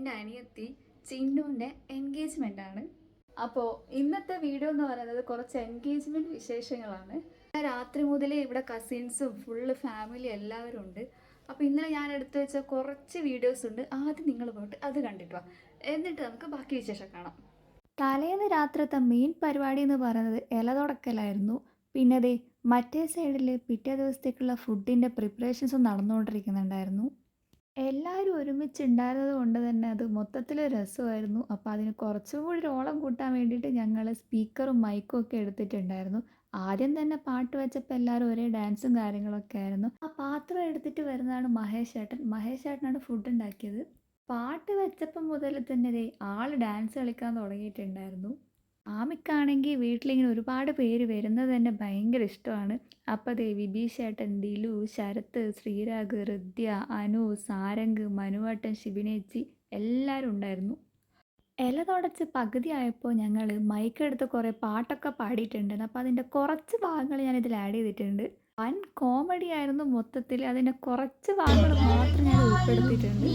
എൻ്റെ അനിയത്തി ചിന്നുവിൻ്റെ എൻഗേജ്മെൻ്റ് ആണ്. അപ്പോൾ ഇന്നത്തെ വീഡിയോ എന്ന് പറയുന്നത് കുറച്ച് എൻഗേജ്മെൻറ്റ് വിശേഷങ്ങളാണ്. രാത്രി മുതലേ ഇവിടെ കസിൻസും ഫുള്ള് ഫാമിലി എല്ലാവരും ഉണ്ട്. അപ്പോൾ ഇന്നലെ ഞാൻ എടുത്തു വെച്ച കുറച്ച് വീഡിയോസ് ഉണ്ട്. ആദ്യം നിങ്ങൾ പോയിട്ട് അത് കണ്ടിട്ട് വാ, എന്നിട്ട് നമുക്ക് ബാക്കി വിശേഷം കാണാം. തലേന്ന് രാത്രിത്തെ മെയിൻ പരിപാടി എന്ന് പറയുന്നത് ഇല തുടക്കലായിരുന്നു. പിന്നെ ദേ മറ്റേ സൈഡിൽ പിറ്റേ ദിവസത്തേക്കുള്ള ഫുഡിൻ്റെ പ്രിപ്പറേഷൻസും നടന്നുകൊണ്ടിരിക്കുന്നുണ്ടായിരുന്നു. എല്ലാവരും ഒരുമിച്ചുണ്ടായിരുന്നത് കൊണ്ട് തന്നെ അത് മൊത്തത്തിൽ രസമായിരുന്നു. അപ്പോൾ അതിന് കുറച്ചും കൂടി ഒരു ഓളം കൂട്ടാൻ വേണ്ടിയിട്ട് ഞങ്ങൾ സ്പീക്കറും മൈക്കും ഒക്കെ എടുത്തിട്ടുണ്ടായിരുന്നു. ആദ്യം തന്നെ പാട്ട് വെച്ചപ്പോൾ എല്ലാവരും ഒരേ ഡാൻസും കാര്യങ്ങളൊക്കെ ആയിരുന്നു. ആ പാത്രം എടുത്തിട്ട് വരുന്നതാണ് മഹേഷ് ചേട്ടൻ. മഹേഷ് ചേട്ടനാണ് ഫുഡ് ഉണ്ടാക്കിയത്. പാട്ട് വെച്ചപ്പം മുതൽ തന്നെ ദേ ആൾ ഡാൻസ് കളിക്കാൻ തുടങ്ങിയിട്ടുണ്ടായിരുന്നു. ആമിക്കാണെങ്കിൽ വീട്ടിലിങ്ങനെ ഒരുപാട് പേര് വരുന്നത് തന്നെ ഭയങ്കര ഇഷ്ടമാണ്. അപ്പോൾ ദേ വിബീഷ് ചേട്ടൻ, ദിലു, ശരത്ത്, ശ്രീരാഗ്, ഹൃദ്യ, അനു, സാരംഗ്, മനുവേട്ടൻ, ഷിബിനേച്ചി എല്ലാവരും ഉണ്ടായിരുന്നു. ഇല തുടച്ച് പകുതി ആയപ്പോൾ ഞങ്ങൾ മൈക്കെടുത്ത് കുറേ പാട്ടൊക്കെ പാടിയിട്ടുണ്ടായിരുന്നു. അപ്പോൾ അതിൻ്റെ കുറച്ച് ഭാഗങ്ങൾ ഞാനിതിൽ ആഡ് ചെയ്തിട്ടുണ്ട്. വൻ കോമഡി ആയിരുന്നു മൊത്തത്തിൽ. അതിൻ്റെ കുറച്ച് ഭാഗങ്ങൾ മാത്രം ഞാൻ ഉൾപ്പെടുത്തിയിട്ടുണ്ട്.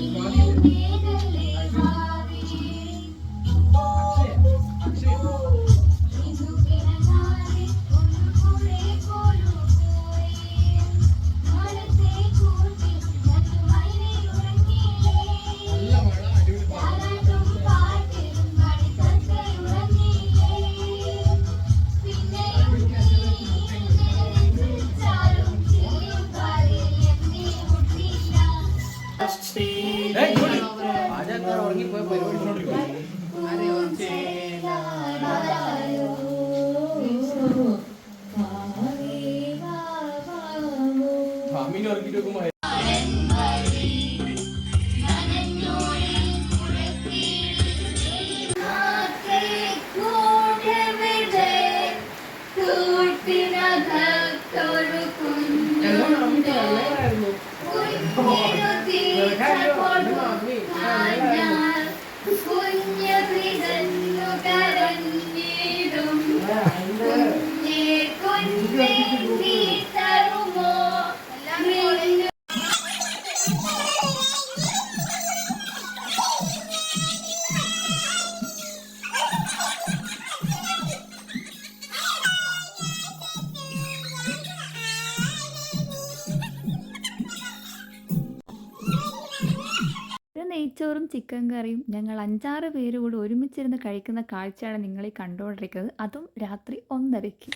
നെയ്ച്ചോറും ചിക്കൻ കറിയും ഞങ്ങൾ 5-6 പേര് കൂടി ഒരുമിച്ചിരുന്ന് കഴിക്കുന്ന കാഴ്ചയാണ് നിങ്ങൾ ഈ കണ്ടുകൊണ്ടിരിക്കുന്നത്. അതും രാത്രി 1:30-ക്ക്.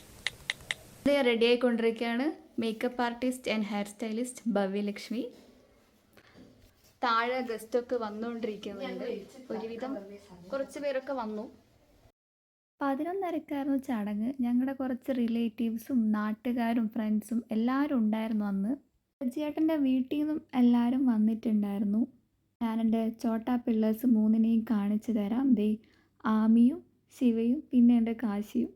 റെഡി ആയിക്കൊണ്ടിരിക്കുകയാണ് makeup artist and hair stylist Bhavyalakshmi. താഴെ ഗസ്റ്റൊക്കെ വന്നുകൊണ്ടിരിക്കുന്നുണ്ട്. ഒരുവിധം കുറച്ച് പേരൊക്കെ വന്നു. 11:30-ക്കായിരുന്നു ചടങ്ങ്. ഞങ്ങളുടെ കുറച്ച് റിലേറ്റീവ്സും നാട്ടുകാരും ഫ്രണ്ട്സും എല്ലാവരും ഉണ്ടായിരുന്നു അന്ന്. ചേട്ടൻ്റെ വീട്ടിൽ നിന്നും എല്ലാവരും വന്നിട്ടുണ്ടായിരുന്നു. ഞാനെൻ്റെ ചോട്ടാ പിള്ളേഴ്സ് 3-നെയും കാണിച്ചു തരാം. ദേ ആമിയും ശിവയും പിന്നെ എൻ്റെ കാശിയും.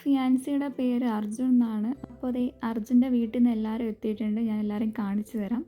ഫിയാൻസിയുടെ പേര് അർജുൻ എന്നാണ്. അപ്പോൾ അതേ അർജുൻ്റെ വീട്ടിൽ നിന്ന് എല്ലാവരും എത്തിയിട്ടുണ്ട്. ഞാൻ എല്ലാവരെയും കാണിച്ചു തരാം.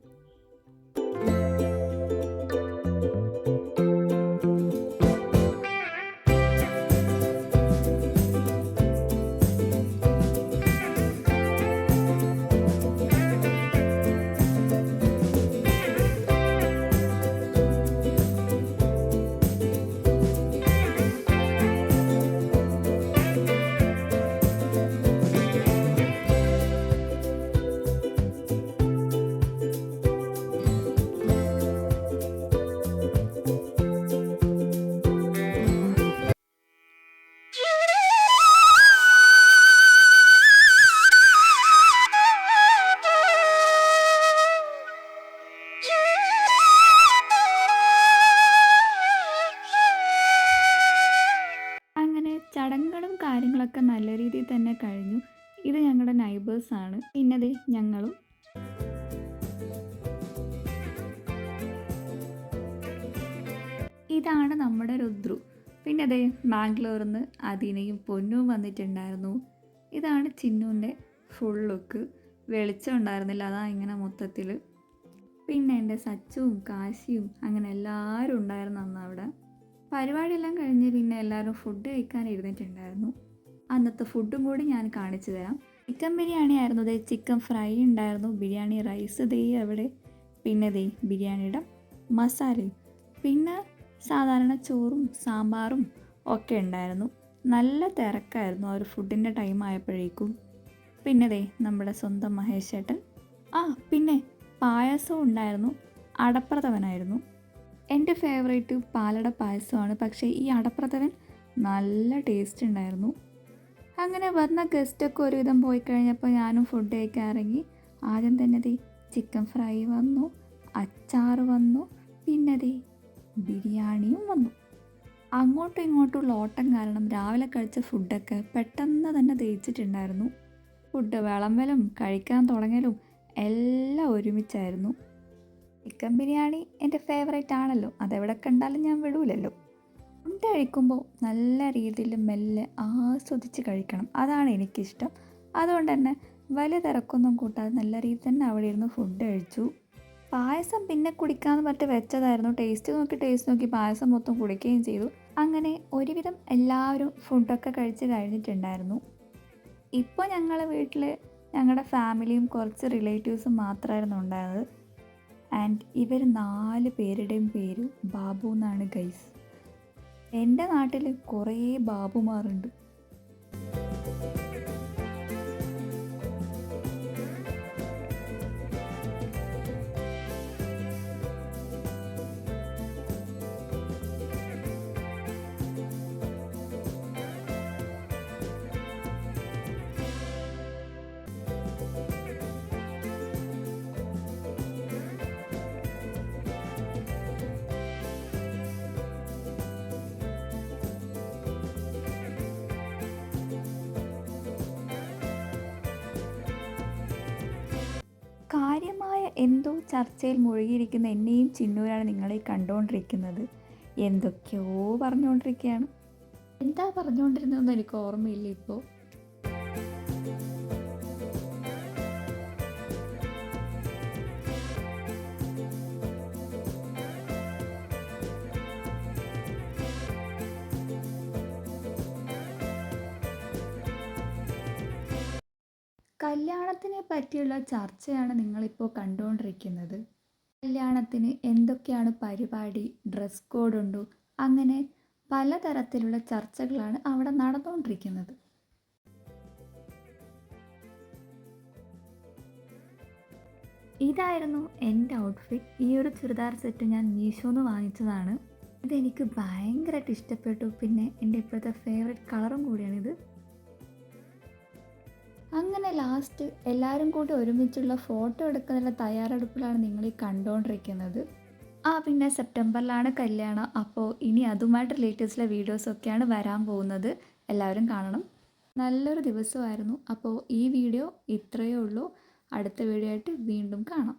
ചടങ്ങുകളും കാര്യങ്ങളൊക്കെ നല്ല രീതിയിൽ തന്നെ കഴിഞ്ഞു. ഇത് ഞങ്ങളുടെ നൈബേഴ്സാണ്. പിന്നെ ദേ ഞങ്ങളും. ഇതാണ് നമ്മുടെ രുദ്രു. പിന്നെ അതേ ബാംഗ്ലൂരിൽ നിന്ന് അദീനയും പൊന്നും വന്നിട്ടുണ്ടായിരുന്നു. ഇതാണ് ചിന്നുവിൻ്റെ ഫുൾ ലുക്ക്. വെളിച്ചം ഉണ്ടായിരുന്നില്ല, അതാ ഇങ്ങനെ മൊത്തത്തിൽ. പിന്നെ എൻ്റെ സച്ചുവും കാശിയും അങ്ങനെ എല്ലാവരും ഉണ്ടായിരുന്നു അന്ന് അവിടെ. പരിപാടിയെല്ലാം കഴിഞ്ഞ് പിന്നെ എല്ലാവരും ഫുഡ് കഴിക്കാൻ ഇരുന്നിട്ടുണ്ടായിരുന്നു. അന്നത്തെ ഫുഡും കൂടി ഞാൻ കാണിച്ചു തരാം. ചിക്കൻ ബിരിയാണി ആയിരുന്നു. ദേ ചിക്കൻ ഫ്രൈ ഉണ്ടായിരുന്നു, ബിരിയാണി റൈസ് ദേ അവിടെ, പിന്നെ ദേ ബിരിയാണിയുടെ മസാലയും, പിന്നെ സാധാരണ ചോറും സാമ്പാറും ഒക്കെ ഉണ്ടായിരുന്നു. നല്ല തിരക്കായിരുന്നു ആ ഒരു ഫുഡിൻ്റെ ടൈം ആയപ്പോഴേക്കും. പിന്നെ ദേ നമ്മുടെ സ്വന്തം മഹേഷ് ചേട്ടൻ. പിന്നെ പായസവും ഉണ്ടായിരുന്നു, അടപ്രഥമനായിരുന്നു. എൻ്റെ ഫേവറേറ്റ് പാലട പായസമാണ്. പക്ഷേ ഈ അടപ്രഥമൻ നല്ല ടേസ്റ്റ് ഉണ്ടായിരുന്നു. അങ്ങനെ വന്ന ഗസ്റ്റൊക്കെ ഒരുവിധം പോയി കഴിഞ്ഞപ്പോൾ ഞാനും ഫുഡ് കഴിക്കാൻ ഇറങ്ങി. ആദ്യം തന്നെ ദേ ചിക്കൻ ഫ്രൈ വന്നു, അച്ചാർ വന്നു, പിന്നെ ദേ ബിരിയാണിയും വന്നു. അങ്ങോട്ടും ഇങ്ങോട്ടും ഓട്ടം കാരണം രാവിലെ കഴിച്ച ഫുഡൊക്കെ പെട്ടെന്ന് തന്നെ ദഹിച്ചിട്ടുണ്ടായിരുന്നു. ഫുഡ് വിളമ്പലും കഴിക്കാൻ തുടങ്ങലും എല്ലാം ഒരുമിച്ചായിരുന്നു. ചിക്കൻ ബിരിയാണി എൻ്റെ ഫേവറേറ്റ് ആണല്ലോ, അതെവിടെ കണ്ടാലും ഞാൻ വിടൂലല്ലോ. ഫുഡ് കഴിക്കുമ്പോൾ നല്ല രീതിയിൽ മെല്ലെ ആസ്വദിച്ച് കഴിക്കണം, അതാണ് എനിക്കിഷ്ടം. അതുകൊണ്ട് തന്നെ വലിയ തിരക്കൊന്നും കൂട്ടാതെ നല്ല രീതിയിൽ തന്നെ അവിടെ ഇരുന്ന് ഫുഡ് കഴിച്ചു. പായസം പിന്നെ കുടിക്കാമെന്ന് പറഞ്ഞിട്ട് വെച്ചതായിരുന്നു. ടേസ്റ്റ് നോക്കി പായസം മൊത്തം കുടിക്കുകയും ചെയ്തു. അങ്ങനെ ഒരുവിധം എല്ലാവരും ഫുഡൊക്കെ കഴിച്ച് കഴിഞ്ഞിട്ടുണ്ടായിരുന്നു. ഇപ്പോൾ ഞങ്ങളുടെ വീട്ടിൽ ഞങ്ങളുടെ ഫാമിലിയും കുറച്ച് റിലേറ്റീവ്സും മാത്രമായിരുന്നു ഉണ്ടായത്. ആൻഡ് ഇവർ 4 പേരുടെയും പേര് ബാബു എന്നാണ് ഗൈസ്. എൻ്റെ നാട്ടിൽ കുറേ ബാബുമാരുണ്ട്. കാര്യമായ എന്തോ ചർച്ചയിൽ മുഴുകിയിരിക്കുന്ന എന്നെയും ചിന്നൂരാണ് നിങ്ങളെ കണ്ടുകൊണ്ടിരിക്കുന്നത്. എന്തൊക്കെയോ പറഞ്ഞുകൊണ്ടിരിക്കുകയാണ്. എന്താ പറഞ്ഞുകൊണ്ടിരുന്നതെന്ന് എനിക്ക് ഓർമ്മയില്ല ഇപ്പോൾ. കല്യാണത്തിനെ പറ്റിയുള്ള ചർച്ചയാണ് നിങ്ങളിപ്പോൾ കണ്ടുകൊണ്ടിരിക്കുന്നത്. കല്യാണത്തിന് എന്തൊക്കെയാണ് പരിപാടി, ഡ്രസ് കോഡ് ഉണ്ടോ, അങ്ങനെ പലതരത്തിലുള്ള ചർച്ചകളാണ് അവിടെ നടന്നുകൊണ്ടിരിക്കുന്നത്. ഇതായിരുന്നു എൻ്റെ ഔട്ട്ഫിറ്റ്. ഈ ഒരു ചുരിദാർ സെറ്റ് ഞാൻ മീഷോന്ന് വാങ്ങിച്ചതാണ്. ഇതെനിക്ക് ഭയങ്കരമായിട്ട് ഇഷ്ടപ്പെട്ടു. പിന്നെ എൻ്റെ ഇപ്പോഴത്തെ ഫേവറേറ്റ് കളറും കൂടിയാണിത്. അങ്ങനെ ലാസ്റ്റ് എല്ലാവരും കൂടി ഒരുമിച്ചുള്ള ഫോട്ടോ എടുക്കുന്നതിൻ്റെ തയ്യാറെടുപ്പിലാണ് നിങ്ങൾ ഈ കണ്ടുകൊണ്ടിരിക്കുന്നത്. പിന്നെ സെപ്റ്റംബറിലാണ് കല്യാണം. അപ്പോൾ ഇനി അതുമായിട്ട് റിലേറ്റീവ്സിലെ വീഡിയോസൊക്കെയാണ് വരാൻ പോകുന്നത്. എല്ലാവരും കാണണം. നല്ലൊരു ദിവസമായിരുന്നു. അപ്പോൾ ഈ വീഡിയോ ഇത്രയേ ഉള്ളൂ. അടുത്ത വീഡിയോ ആയിട്ട് വീണ്ടും കാണാം.